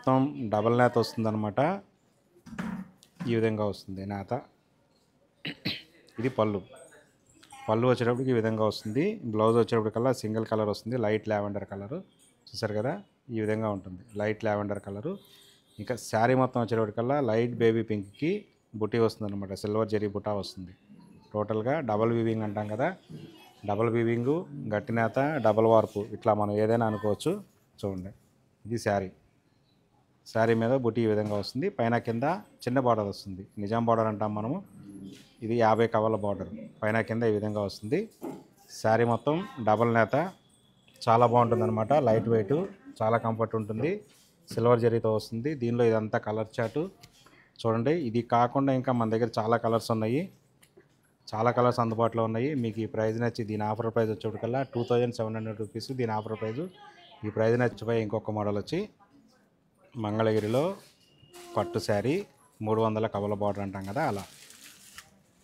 మొత్తం డబల్ నేత వస్తుందన్నమాట. ఈ విధంగా వస్తుంది నేత. ఇది పళ్ళు. పళ్ళు వచ్చేటప్పటికి ఈ విధంగా వస్తుంది. బ్లౌజ్ వచ్చేటప్పటికల్లా సింగిల్ కలర్ వస్తుంది, లైట్ లావెండర్ కలరు. చూసారు కదా, ఈ విధంగా ఉంటుంది లైట్ లావెండర్ కలరు. ఇంకా శారీ మొత్తం వచ్చేటప్పటికల్లా లైట్ బేబీ పింక్కి బుటీ వస్తుంది అనమాట, సిల్వర్ జరీ బుటా వస్తుంది. టోటల్గా డబల్ వీవింగ్ అంటాం కదా, డబల్ వీవింగు, గట్టి నేత, డబల్ వార్పు, ఇట్లా మనం ఏదైనా అనుకోవచ్చు. చూడండి, ఇది శారీ. శారీ మీద బుటీ ఈ విధంగా వస్తుంది. పైన కింద చిన్న బార్డర్ వస్తుంది, నిజాం బార్డర్ అంటాం మనము. ఇది 50 కవర్ల బార్డర్, పైన కింద ఈ విధంగా వస్తుంది. శారీ మొత్తం డబల్ నేత, చాలా బాగుంటుంది అనమాట. లైట్ వెయిట్, చాలా కంఫర్ట్ ఉంటుంది. సిల్వర్ జరీతో వస్తుంది. దీనిలో ఇదంతా కలర్ చాటు. చూడండి, ఇది కాకుండా ఇంకా మన దగ్గర చాలా కలర్స్ ఉన్నాయి, చాలా కలర్స్ అందుబాటులో ఉన్నాయి. మీకు ఈ ప్రైస్ నచ్చి, దీని ఆఫర్ ప్రైస్ వచ్చేటికల్లా 2700 రూపీస్ దీని ఆఫర్ ప్రైజు. ఈ ప్రైస్ నచ్చిపోయి ఇంకొక మోడల్ వచ్చి మంగళగిరిలో పట్టు శారీ 300 కవర్ల బార్డర్ అంటాం కదా, అలా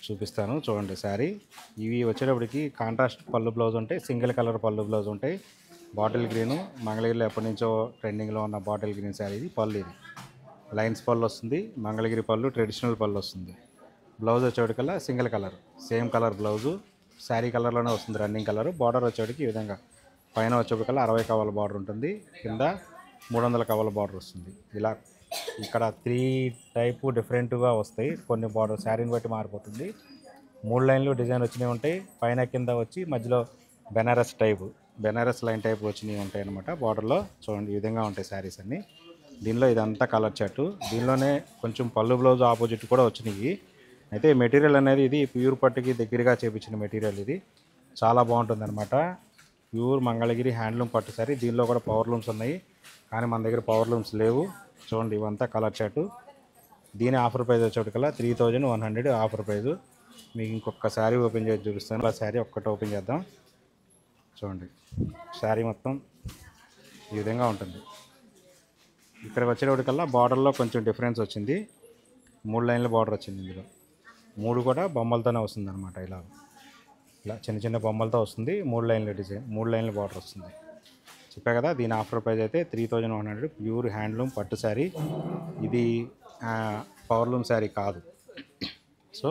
చూపిస్తాను. చూడండి శారీ. ఇవి వచ్చేటప్పటికి కాంట్రాస్ట్ పళ్ళు బ్లౌజ్ ఉంటాయి, సింగిల్ కలర్ పళ్ళు బ్లౌజ్ ఉంటాయి. బాటిల్ గ్రీను, మంగళగిరిలో ఎప్పటి నుంచో ట్రెండింగ్లో ఉన్న బాటిల్ గ్రీన్ శారీ. ఇది పళ్ళు, ఇది లైన్స్ పళ్ళు వస్తుంది. మంగళగిరి పళ్ళు ట్రెడిషనల్ పళ్ళు వస్తుంది. బ్లౌజ్ వచ్చేటికల్లా single colour, same colour blouse, sari కలర్లోనే వస్తుంది, రన్నింగ్ కలర్. బార్డర్ వచ్చేటికి ఈ విధంగా పైన వచ్చేటికల్లా 60 కవర్ల బార్డర్ ఉంటుంది, కింద 300 కవర్ల బార్డర్ వస్తుంది. ఇలా ఇక్కడ 3 టైపు డిఫరెంట్గా వస్తాయి. కొన్ని బార్డర్ శారీని బట్టి మారిపోతుంది. 3 లైన్లు డిజైన్ వచ్చినవి ఉంటాయి, పైన కింద వచ్చి మధ్యలో Banaras type, Banaras line type వచ్చినవి ఉంటాయి అన్నమాట బార్డర్లో. చూడండి, ఈ విధంగా ఉంటాయి శారీస్ అన్నీ. దీనిలో ఇదంతా కలర్ చార్టు. దీనిలోనే కొంచెం పళ్ళు బ్లౌజ్ ఆపోజిట్ కూడా వచ్చినాయి. అయితే మెటీరియల్ అనేది ఇది ప్యూర్ పట్టుకి దగ్గరగా చేపించిన మెటీరియల్. ఇది చాలా బాగుంటుంది అనమాట. ప్యూర్ మంగళగిరి హ్యాండ్లూమ్ పట్టు శారీ. దీనిలో కూడా పవర్ లూమ్స్ ఉన్నాయి, కానీ మన దగ్గర పవర్ లూమ్స్ లేవు. చూడండి, ఇవంతా కలర్ చార్టు. దీని ఆఫర్ ప్రైస్ వచ్చేటికల్లా 3100 ఆఫర్ ప్రైజు. మీకు ఇంకొక శారీ ఓపెన్ చేసి చూపిస్తాను. ఆ శారీ ఒక్కటి ఓపెన్ చేద్దాం. చూడండి, శారీ మొత్తం ఈ విధంగా ఉంటుంది. ఇక్కడికి వచ్చేటప్పటికల్లా బార్డర్లో కొంచెం డిఫరెన్స్ వచ్చింది. 3 లైన్ల బార్డర్ వచ్చింది. ఇందులో 3 కూడా బొమ్మలతోనే వస్తుంది అనమాట. ఇలా ఇలా చిన్న చిన్న బొమ్మలతో వస్తుంది. 3 లైన్ల డిజైన్, 3 లైన్ల బార్డర్ వస్తుంది. చెప్పా కదా, దీని ఆఫర్ ప్రైస్ అయితే 3100 ప్యూర్ హ్యాండ్లూమ్ పట్టు శారీ. ఇది పవర్లూమ్ శారీ కాదు. సో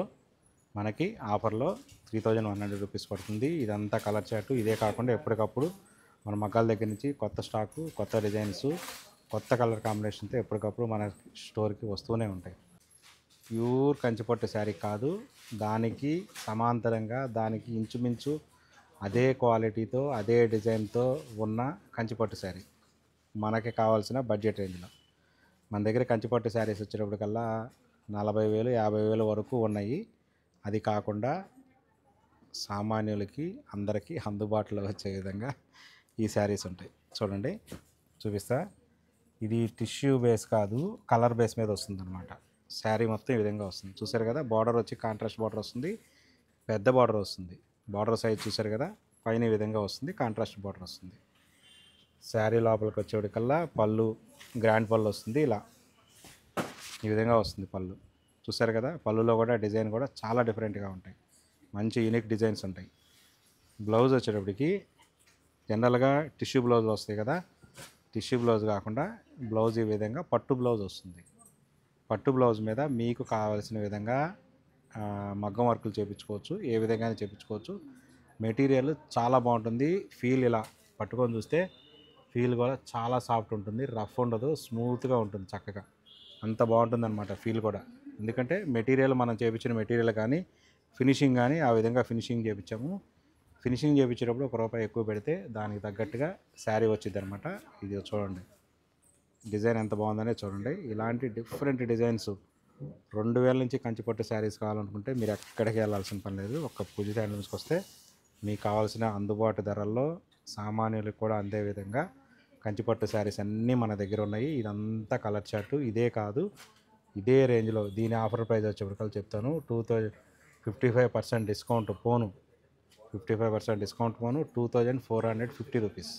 మనకి ఆఫర్లో 3100 రూపీస్ పడుతుంది. ఇదంతా కలర్ చార్టు. ఇదే కాకుండా ఎప్పటికప్పుడు మన మగ్గాల దగ్గర నుంచి కొత్త స్టాకు, కొత్త డిజైన్స్, కొత్త కలర్ కాంబినేషన్తో ఎప్పటికప్పుడు మన స్టోర్కి వస్తూనే ఉంటాయి. ప్యూర్ కంచిపట్టు శారీ కాదు, దానికి సమాంతరంగా, దానికి ఇంచుమించు అదే క్వాలిటీతో, అదే డిజైన్తో ఉన్న కంచిపట్టు శారీ మనకి కావాల్సిన బడ్జెట్ రేంజ్లో. మన దగ్గర కంచిపట్టు శారీస్ వచ్చేటప్పటికల్లా 40,000, 50,000 వరకు ఉన్నాయి. అది కాకుండా సామాన్యులకి అందరికీ అందుబాటులో వచ్చే విధంగా ఈ శారీస్ ఉంటాయి. చూడండి, చూపిస్తా. ఇది టిష్యూ బేస్ కాదు, కలర్ బేస్ మీద వస్తుంది అనమాట. శారీ మొత్తం ఈ విధంగా వస్తుంది. చూసారు కదా, బార్డర్ వచ్చి కాంట్రాస్ట్ బార్డర్ వస్తుంది, పెద్ద బార్డర్ వస్తుంది. బార్డర్ సైజ్ చూసారు కదా, పైన ఈ విధంగా వస్తుంది, కాంట్రాస్ట్ బార్డర్ వస్తుంది. శారీ లోపలికి వచ్చేటికల్లా పళ్ళు, గ్రాండ్ పళ్ళు వస్తుంది. ఇలా ఈ విధంగా వస్తుంది పళ్ళు. చూసారు కదా, పళ్ళులో కూడా డిజైన్ కూడా చాలా డిఫరెంట్గా ఉంటాయి, మంచి యూనిక్ డిజైన్స్ ఉంటాయి. బ్లౌజ్ వచ్చేటప్పటికి జనరల్గా టిష్యూ బ్లౌజ్ వస్తాయి కదా, టిష్యూ బ్లౌజ్ కాకుండా బ్లౌజ్ ఈ విధంగా పట్టు బ్లౌజ్ వస్తుంది. పట్టు బ్లౌజ్ మీద మీకు కావాల్సిన విధంగా మగ్గం వర్కులు చేయించుకోవచ్చు, ఏ విధంగా చేయించుకోవచ్చు. మెటీరియల్ చాలా బాగుంటుంది. ఫీల్ ఇలా పట్టుకొని చూస్తే ఫీల్ కూడా చాలా సాఫ్ట్ ఉంటుంది, రఫ్ ఉండదు, స్మూత్గా ఉంటుంది, చక్కగా అంత బాగుంటుంది అనమాట ఫీల్ కూడా. ఎందుకంటే మెటీరియల్ మనం చేయించిన మెటీరియల్ కానీ, ఫినిషింగ్ కానీ ఆ విధంగా ఫినిషింగ్ చేయించాము. ఫినిషింగ్ చేయించేటప్పుడు ₹1 ఎక్కువ పెడితే దానికి తగ్గట్టుగా శారీ వచ్చింది అనమాట. ఇది చూడండి, డిజైన్ ఎంత బాగుందనే చూడండి. ఇలాంటి డిఫరెంట్ డిజైన్స్ 2000 నుంచి కంచిపట్టు శారీస్ కావాలనుకుంటే మీరు ఎక్కడికి వెళ్ళాల్సిన పని లేదు. ఒక పూజ హ్యాండ్లూమ్స్కి వస్తే మీకు కావాల్సిన అందుబాటు ధరల్లో, సామాన్యులకు కూడా అందే విధంగా కంచిపట్టు శారీస్ అన్నీ మన దగ్గర ఉన్నాయి. ఇదంతా కలర్ చార్టు. ఇదే కాదు, ఇదే రేంజ్లో దీని ఆఫర్ ప్రైస్ వచ్చేప్పటికల్లా చెప్తాను. 55% డిస్కౌంట్ పోను, 55% డిస్కౌంట్ పోను, 2450 రూపీస్.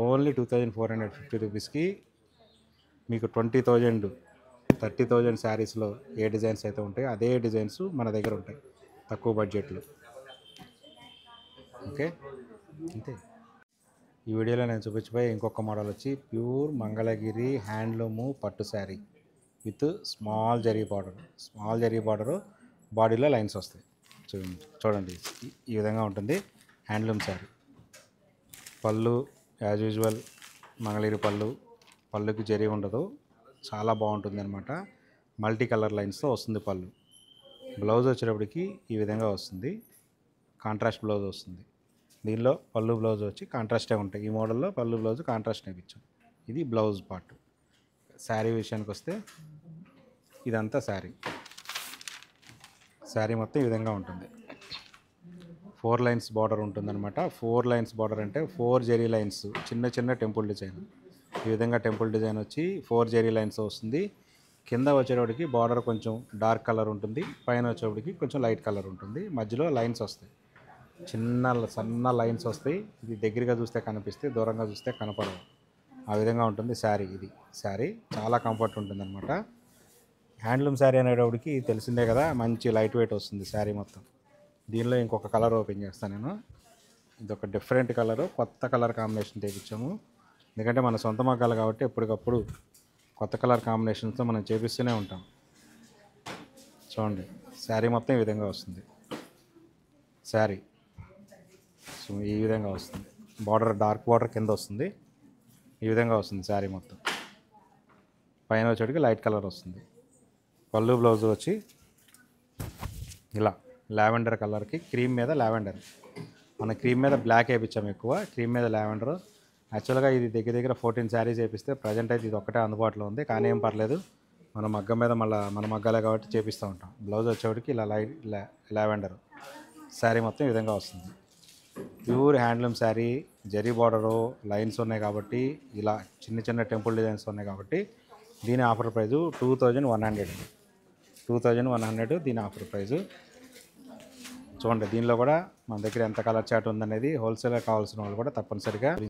ఓన్లీ 2450 రూపీస్కి మీకు 20,000, 30,000 శారీస్లో ఏ డిజైన్స్ అయితే ఉంటాయో అదే డిజైన్స్ మన దగ్గర ఉంటాయి, తక్కువ బడ్జెట్లో. ఓకే, అంతే. ఈ వీడియోలో నేను చూపించబోయే ఇంకొక మోడల్ వచ్చి ప్యూర్ మంగళగిరి హ్యాండ్లూము పట్టు sari with small zari border బాడీలో లైన్స్ వస్తాయి. చూడండి ఈ విధంగా ఉంటుంది హ్యాండ్లూమ్ శారీ. పళ్ళు యాజ్ యూజువల్ మంగళగిరి పళ్ళుకి జరీ ఉండదు, చాలా బాగుంటుంది అనమాట. మల్టీ కలర్ లైన్స్తో వస్తుంది పళ్ళు. బ్లౌజ్ వచ్చేటప్పటికి ఈ విధంగా వస్తుంది, కాంట్రాస్ట్ బ్లౌజ్ వస్తుంది. దీనిలో పళ్ళు బ్లౌజ్ వచ్చి కాంట్రాస్టే ఉంటాయి. ఈ మోడల్లో పళ్ళు బ్లౌజ్ కాంట్రాస్ట్ నేర్పించాం. ఇది బ్లౌజ్ పార్ట్. శారీ విషయానికి వస్తే ఇదంతా శారీ మొత్తం ఈ విధంగా ఉంటుంది. 4 లైన్స్ బార్డర్ ఉంటుందన్నమాట. 4 లైన్స్ బార్డర్ అంటే 4 జెరీ లైన్స్, చిన్న టెంపుల్ డిజైన్. ఈ విధంగా టెంపుల్ డిజైన్ వచ్చి 4 జెరీ లైన్స్ వస్తుంది. కింద వచ్చేటప్పటికి బార్డర్ కొంచెం డార్క్ కలర్ ఉంటుంది, పైన వచ్చేటప్పటికి కొంచెం లైట్ కలర్ ఉంటుంది. మధ్యలో లైన్స్ వస్తాయి, సన్న లైన్స్ వస్తాయి. ఇది దగ్గరగా చూస్తే కనిపిస్తాయి, దూరంగా చూస్తే కనపడవు. ఆ విధంగా ఉంటుంది శారీ. ఇది శారీ చాలా కంఫర్ట్ ఉంటుంది అనమాట. హ్యాండ్లూమ్ శారీ అనేటప్పటికి తెలిసిందే కదా, మంచి లైట్ వెయిట్ వస్తుంది శారీ మొత్తం. దీనిలో ఇంకొక కలర్ ఓపెన్ చేస్తాను నేను. ఇది ఒక డిఫరెంట్ కలరు, కొత్త కలర్ కాంబినేషన్ తెప్పించాము. ఎందుకంటే మన సొంత మగ్గాలు కాబట్టి ఎప్పటికప్పుడు కొత్త కలర్ కాంబినేషన్స్తో మనం చేపిస్తూనే ఉంటాం. చూడండి శారీ మొత్తం ఈ విధంగా వస్తుంది. శారీ సో ఈ విధంగా వస్తుంది. బార్డర్ డార్క్ బార్డర్ కింద వస్తుంది. ఈ విధంగా వస్తుంది శారీ మొత్తం. పైన వచ్చేటికి లైట్ కలర్ వస్తుంది. పళ్ళు బ్లౌజ్ వచ్చి ఇలా లావెండర్ కలర్కి క్రీమ్ మీద లావెండర్. మన క్రీమ్ మీద బ్లాక్ వేయించాము ఎక్కువ, క్రీమ్ మీద లావెండర్. యాక్చువల్గా ఇది దగ్గర 14 శారీస్ వేపిస్తే ప్రజెంట్ అయితే ఇది ఒక్కటే అందుబాటులో ఉంది. కానీ ఏం పర్లేదు, మన మగ్గం మీద మన మగ్గాలే కాబట్టి చేపిస్తూ ఉంటాం. బ్లౌజ్ వచ్చేటికి ఇలా లావెండర్. శారీ మొత్తం ఈ విధంగా వస్తుంది. Pure handloom sari, zari border lines ఉన్నాయి కాబట్టి, ఇలా చిన్న టెంపుల్ డిజైన్స్ ఉన్నాయి కాబట్టి దీని ఆఫర్ ప్రైజు 2100 దీని ఆఫర్ ప్రైజు. చూడండి దీనిలో కూడా మన దగ్గర ఎంత కలర్ చార్ట్ ఉందనేది హోల్సేల్గా కావాల్సిన వాళ్ళు కూడా తప్పనిసరిగా